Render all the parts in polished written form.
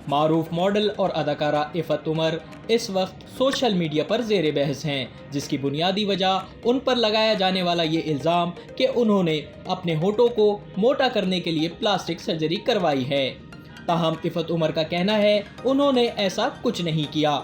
معروف ماڈل اور اداکارہ عفت عمر اس وقت سوشل میڈیا پر زیر بحث ہیں، جس کی بنیادی وجہ ان پر لگایا جانے والا یہ الزام کہ انہوں نے اپنے ہونٹوں کو موٹا کرنے کے لیے پلاسٹک سرجری کروائی ہے۔ تاہم عفت عمر کا کہنا ہے انہوں نے ایسا کچھ نہیں کیا،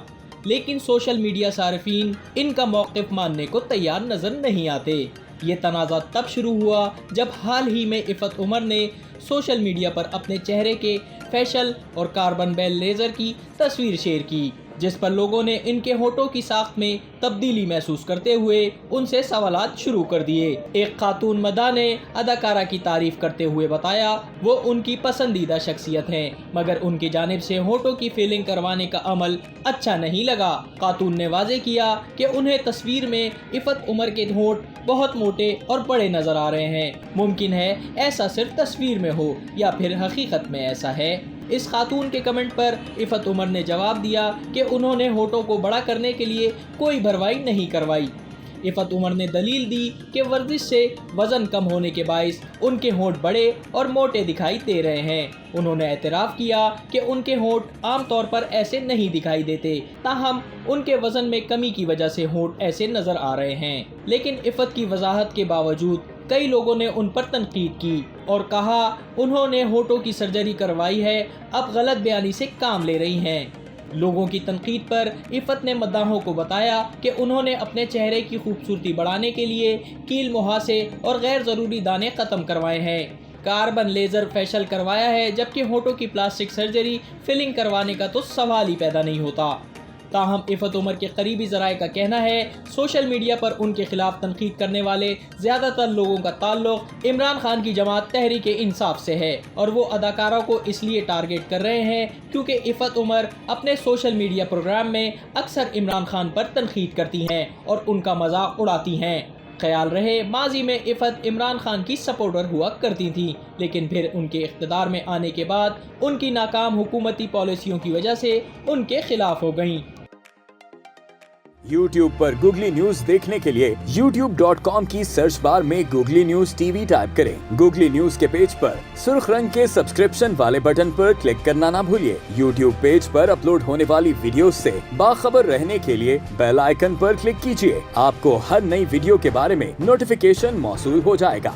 لیکن سوشل میڈیا صارفین ان کا موقف ماننے کو تیار نظر نہیں آتے۔ یہ تنازع تب شروع ہوا جب حال ہی میں عفت عمر نے سوشل میڈیا پر اپنے چہرے کے فیشل اور کاربن بیل لیزر کی تصویر شیئر کی، جس پر لوگوں نے ان کے ہونٹوں کی ساخت میں تبدیلی محسوس کرتے ہوئے ان سے سوالات شروع کر دیے۔ ایک خاتون مداح نے اداکارہ کی تعریف کرتے ہوئے بتایا وہ ان کی پسندیدہ شخصیت ہیں، مگر ان کی جانب سے ہونٹوں کی فیلنگ کروانے کا عمل اچھا نہیں لگا۔ خاتون نے واضح کیا کہ انہیں تصویر میں عفت عمر کے ہونٹ بہت موٹے اور بڑے نظر آ رہے ہیں۔ ممکن ہے ایسا صرف تصویر میں ہو یا پھر حقیقت میں ایسا ہے۔ اس خاتون کے کمنٹ پر عفت عمر نے جواب دیا کہ انہوں نے ہونٹوں کو بڑا کرنے کے لیے کوئی بھروائی نہیں کروائی۔ عفت عمر نے دلیل دی کہ ورزش سے وزن کم ہونے کے باعث ان کے ہونٹ بڑے اور موٹے دکھائی دے رہے ہیں۔ انہوں نے اعتراف کیا کہ ان کے ہونٹ عام طور پر ایسے نہیں دکھائی دیتے، تاہم ان کے وزن میں کمی کی وجہ سے ہونٹ ایسے نظر آ رہے ہیں۔ لیکن عفت کی وضاحت کے باوجود کئی لوگوں نے ان پر تنقید کی اور کہا انہوں نے ہونٹوں کی سرجری کروائی ہے، اب غلط بیانی سے کام لے رہی ہیں۔ لوگوں کی تنقید پر عفت نے مداحوں کو بتایا کہ انہوں نے اپنے چہرے کی خوبصورتی بڑھانے کے لیے کیل مہاسے اور غیر ضروری دانے ختم کروائے ہیں، کاربن لیزر فیشل کروایا ہے، جبکہ ہونٹوں کی پلاسٹک سرجری فلنگ کروانے کا تو سوال ہی پیدا نہیں ہوتا۔ تاہم عفت عمر کے قریبی ذرائع کا کہنا ہے سوشل میڈیا پر ان کے خلاف تنقید کرنے والے زیادہ تر لوگوں کا تعلق عمران خان کی جماعت تحریک انصاف سے ہے، اور وہ اداکارہ کو اس لیے ٹارگٹ کر رہے ہیں کیونکہ عفت عمر اپنے سوشل میڈیا پروگرام میں اکثر عمران خان پر تنقید کرتی ہیں اور ان کا مذاق اڑاتی ہیں۔ خیال رہے ماضی میں عفت عمران خان کی سپورٹر ہوا کرتی تھیں، لیکن پھر ان کے اقتدار میں آنے کے بعد ان کی ناکام حکومتی پالیسیوں کی وجہ سے ان کے خلاف ہو گئیں۔ YouTube پر گوگلی نیوز دیکھنے کے لیے youtube.com کی سرچ بار میں googly news T V type کریں۔ گوگلی نیوز کے پیج پر سرخ رنگ کے سبسکرپشن والے بٹن پر کلک کرنا نہ بھولیے۔ YouTube پیج پر اپلوڈ ہونے والی ویڈیوز سے باخبر رہنے کے لیے بیل آئیکن پر کلک کیجیے۔ آپ کو ہر نئی ویڈیو کے بارے میں نوٹیفیکیشن موصول ہو جائے گا۔